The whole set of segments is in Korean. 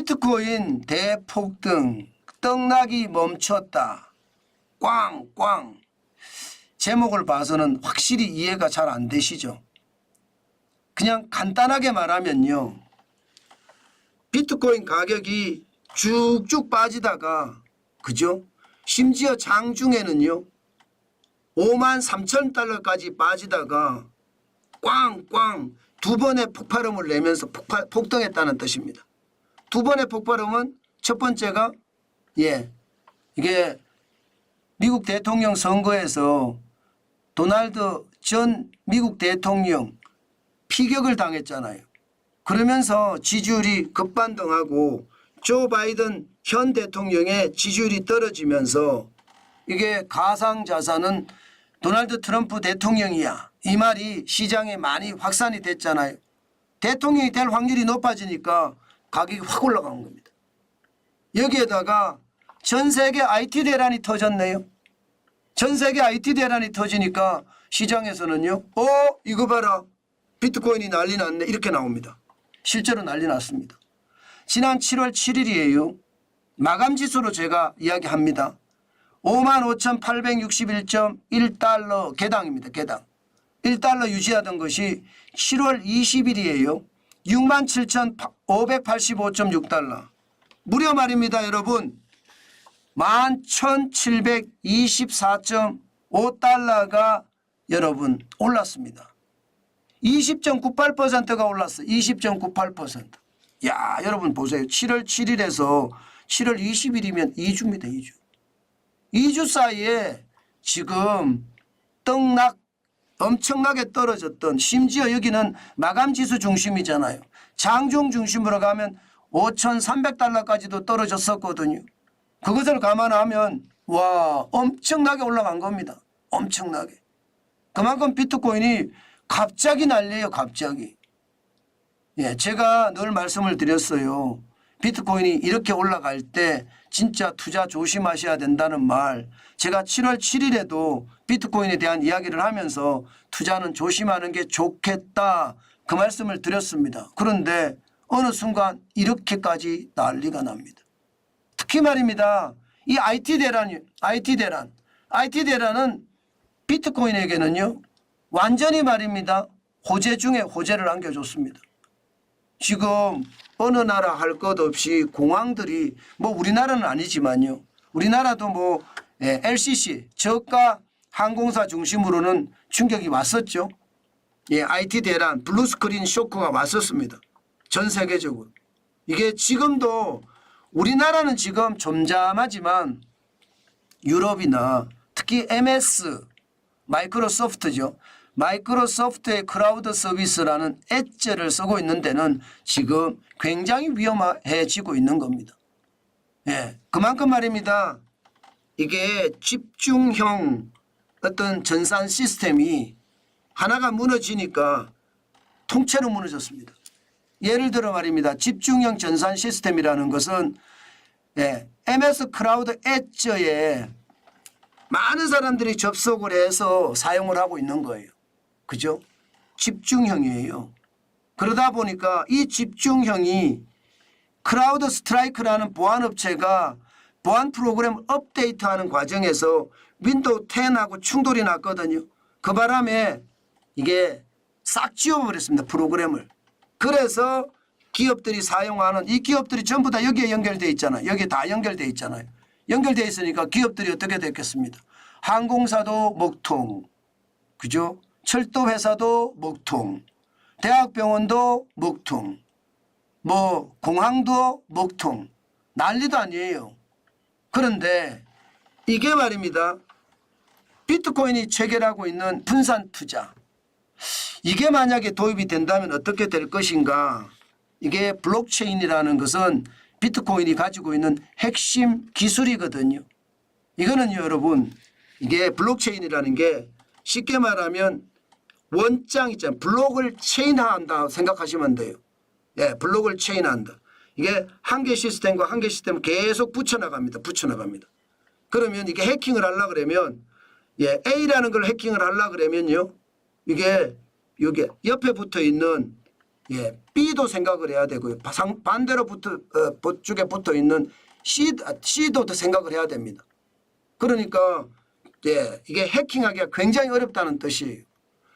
비트코인 대폭등, 떡락이 멈췄다. 꽝꽝. 제목을 봐서는 확실히 이해가 잘 안 되시죠? 그냥 간단하게 말하면요. 비트코인 가격이 쭉쭉 빠지다가, 그죠? 심지어 장중에는요. 53,000달러까지 빠지다가 꽝꽝 두 번의 폭발음을 내면서 폭등했다는 뜻입니다. 두 번의 폭발음은 첫 번째가 이게 미국 대통령 선거에서 도널드 전 미국 대통령 피격을 당했잖아요. 그러면서 지지율이 급반등하고 조 바이든 현 대통령의 지지율이 떨어지면서 이게 가상자산은 도널드 트럼프 대통령이야. 이 말이 시장에 많이 확산이 됐잖아요. 대통령이 될 확률이 높아지니까 가격이 확 올라간 겁니다. 여기에다가 전 세계 IT 대란이 터졌네요. 전 세계 IT 대란이 터지니까 시장에서는요. 이거 봐라. 비트코인이 난리 났네. 이렇게 나옵니다. 실제로 난리 났습니다. 지난 7월 7일이에요. 마감지수로 제가 이야기합니다. 55,861.1달러 개당입니다. 개당. 1달러 유지하던 것이 7월 20일이에요. 67,585.6달러. 무려 말입니다, 여러분. 11,724.5달러가 여러분 올랐습니다. 20.98%가 올랐어요. 20.98%. 야, 여러분 보세요. 7월 7일에서 7월 20일이면 2주입니다. 2주. 2주 사이에 지금 떡락 엄청나게 떨어졌던, 심지어 여기는 마감지수 중심이잖아요. 장중 중심으로 가면 5,300달러까지도 떨어졌었거든요. 그것을 감안하면 와, 엄청나게 올라간 겁니다. 엄청나게. 그만큼 비트코인이 갑자기 난리예요. 갑자기. 제가 늘 말씀을 드렸어요. 비트코인이 이렇게 올라갈 때 진짜 투자 조심하셔야 된다는 말, 제가 7월 7일에도 비트코인에 대한 이야기를 하면서 투자는 조심하는 게 좋겠다, 그 말씀을 드렸습니다. 그런데 어느 순간 이렇게까지 난리가 납니다. 특히 말입니다. 이 IT 대란은 비트코인에게는요, 완전히 말입니다. 호재 중에 호재를 안겨줬습니다. 지금 어느 나라 할 것 없이 공항들이, 뭐 우리나라는 아니지만요. 우리나라도 뭐 LCC 저가 항공사 중심으로는 충격이 왔었죠. IT 대란, 블루스크린 쇼크가 왔었습니다. 전 세계적으로. 이게 지금도 우리나라는 지금 잠잠하지만 유럽이나 특히 MS, 마이크로소프트죠. 마이크로소프트의 클라우드 서비스라는 엣지를 쓰고 있는 데는 지금 굉장히 위험해지고 있는 겁니다. 그만큼 말입니다. 이게 집중형 어떤 전산 시스템이 하나가 무너지니까 통째로 무너졌습니다. 예를 들어 말입니다. 집중형 전산 시스템이라는 것은 MS 클라우드 엣지에 많은 사람들이 접속을 해서 사용을 하고 있는 거예요. 그죠? 집중형이에요. 그러다 보니까 이 집중형이 클라우드 스트라이크라는 보안업체가 보안 프로그램을 업데이트하는 과정에서 윈도우 10하고 충돌이 났거든요. 그 바람에 이게 싹 지워버렸습니다. 프로그램을. 그래서 기업들이 사용하는, 이 기업들이 전부 다 여기에 연결되어 있잖아요. 여기에 다 연결되어 있잖아요. 연결되어 있으니까 기업들이 어떻게 됐겠습니까? 항공사도 먹통, 그죠? 철도회사도 먹통, 대학병원도 먹통, 뭐 공항도 먹통, 난리도 아니에요. 그런데 이게 말입니다. 비트코인이 체결하고 있는 분산 투자, 이게 만약에 도입이 된다면 어떻게 될 것인가. 이게 블록체인이라는 것은 비트코인이 가지고 있는 핵심 기술이거든요. 이거는요, 여러분, 이게 블록체인이라는 게 쉽게 말하면 원장 있잖아요. 블록을 체인한다 생각하시면 돼요. 블록을 체인한다. 이게 한 개 시스템과 한 개 시스템을 계속 붙여나갑니다. 그러면 이게 해킹을 하려고 그러면 A라는 걸 해킹을 하려고 그러면요, 이게 여기 옆에 붙어 있는 B도 생각을 해야 되고요. 반대로 쪽에 붙어 있는 C도 생각을 해야 됩니다. 그러니까 이게 해킹하기가 굉장히 어렵다는 뜻이에요.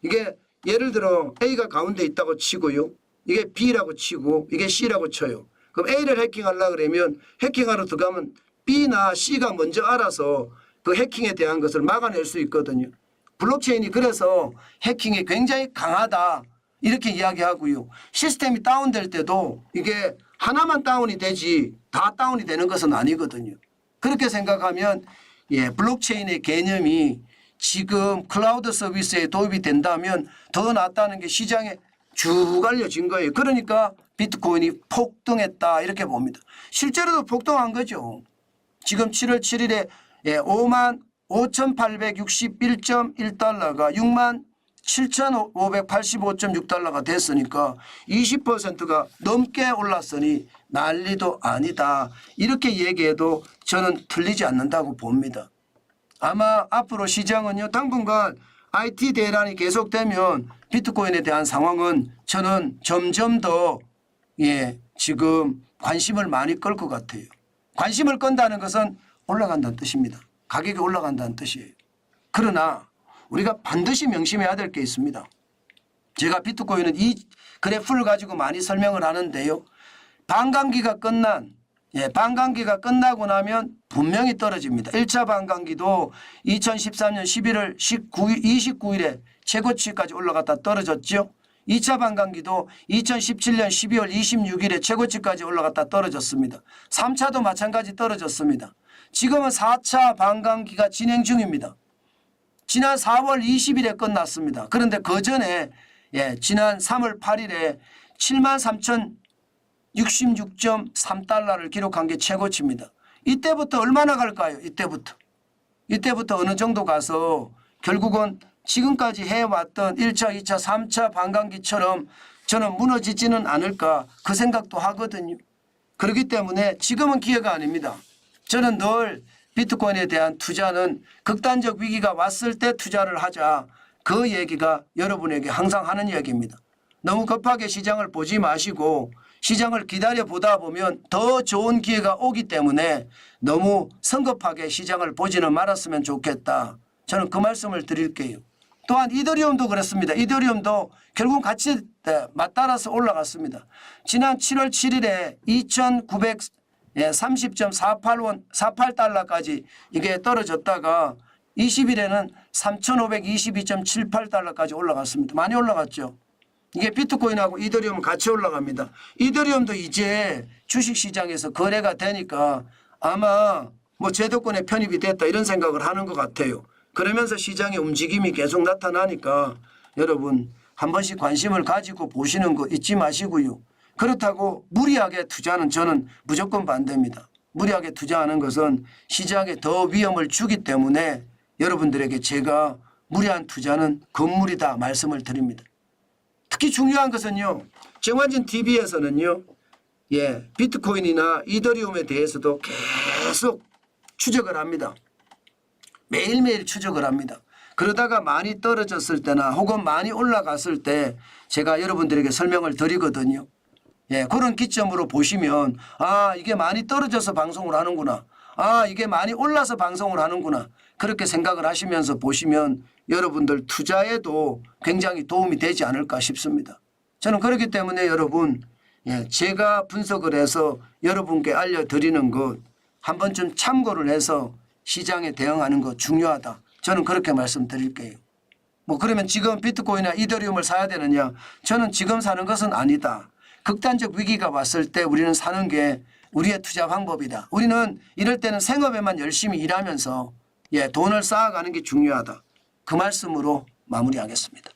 이게 예를 들어 A가 가운데 있다고 치고요. 이게 B라고 치고 이게 C라고 쳐요. 그럼 A를 해킹하려고 그러면 해킹하러 들어가면 B나 C가 먼저 알아서 그 해킹에 대한 것을 막아낼 수 있거든요. 블록체인이 그래서 해킹이 굉장히 강하다 이렇게 이야기하고요. 시스템이 다운될 때도 이게 하나만 다운이 되지 다 다운이 되는 것은 아니거든요. 그렇게 생각하면 블록체인의 개념이 지금 클라우드 서비스에 도입이 된다면 더 낫다는 게 시장에 쭉 알려진 거예요. 그러니까 비트코인이 폭등했다 이렇게 봅니다. 실제로도 폭등한 거죠. 지금 7월 7일에 55,861.1달러가 67,585.6달러가 됐으니까 20%가 넘게 올랐으니 난리도 아니다. 이렇게 얘기해도 저는 틀리지 않는다고 봅니다. 아마 앞으로 시장은요 당분간 IT 대란이 계속되면 비트코인에 대한 상황은 저는 점점 더 지금 관심을 많이 끌 것 같아요. 관심을 끈다는 것은 올라간다는 뜻입니다. 가격이 올라간다는 뜻이에요. 그러나 우리가 반드시 명심해야 될 게 있습니다. 제가 비트코인은 이 그래프를 가지고 많이 설명을 하는데요. 반감기가 끝나고 나면 분명히 떨어집니다. 1차 반감기도 2013년 11월 29일에 최고치까지 올라갔다 떨어졌죠. 2차 반감기도 2017년 12월 26일에 최고치까지 올라갔다 떨어졌습니다. 3차도 마찬가지 떨어졌습니다. 지금은 4차 반감기가 진행 중입니다. 지난 4월 20일에 끝났습니다. 그런데 그 전에 지난 3월 8일에 73,066.3달러를 기록한 게 최고치입니다. 이때부터 얼마나 갈까요? 이때부터 어느 정도 가서 결국은 지금까지 해왔던 1차, 2차, 3차 반감기처럼 저는 무너지지는 않을까 그 생각도 하거든요. 그렇기 때문에 지금은 기회가 아닙니다. 저는 늘 비트코인에 대한 투자는 극단적 위기가 왔을 때 투자를 하자. 그 얘기가 여러분에게 항상 하는 얘기입니다. 너무 급하게 시장을 보지 마시고 시장을 기다려 보다 보면 더 좋은 기회가 오기 때문에 너무 성급하게 시장을 보지는 말았으면 좋겠다. 저는 그 말씀을 드릴게요. 또한 이더리움도 그렇습니다. 이더리움도 결국 같이 맞따라서 올라갔습니다. 지난 7월 7일에 2,930.48달러까지 이게 떨어졌다가 20일에는 3,522.78달러까지 올라갔습니다. 많이 올라갔죠. 이게 비트코인하고 이더리움은 같이 올라갑니다. 이더리움도 이제 주식시장에서 거래가 되니까 아마 뭐 제도권에 편입이 됐다 이런 생각을 하는 것 같아요. 그러면서 시장의 움직임이 계속 나타나니까 여러분 한 번씩 관심을 가지고 보시는 거 잊지 마시고요. 그렇다고 무리하게 투자는 저는 무조건 반대입니다. 무리하게 투자하는 것은 시장에 더 위험을 주기 때문에 여러분들에게 제가 무리한 투자는 금물이다 말씀을 드립니다. 특히 중요한 것은요. 정환진 TV에서는요. 비트코인이나 이더리움에 대해서도 계속 추적을 합니다. 매일매일 추적을 합니다. 그러다가 많이 떨어졌을 때나 혹은 많이 올라갔을 때 제가 여러분들에게 설명을 드리거든요. 그런 기점으로 보시면 이게 많이 떨어져서 방송을 하는구나. 이게 많이 올라서 방송을 하는구나. 그렇게 생각을 하시면서 보시면 여러분들 투자에도 굉장히 도움이 되지 않을까 싶습니다. 저는 그렇기 때문에 여러분 제가 분석을 해서 여러분께 알려드리는 것 한 번쯤 참고를 해서 시장에 대응하는 것 중요하다. 저는 그렇게 말씀드릴게요. 뭐 그러면 지금 비트코인이나 이더리움을 사야 되느냐? 저는 지금 사는 것은 아니다. 극단적 위기가 왔을 때 우리는 사는 게 우리의 투자 방법이다. 우리는 이럴 때는 생업에만 열심히 일하면서 돈을 쌓아가는 게 중요하다. 그 말씀으로 마무리하겠습니다.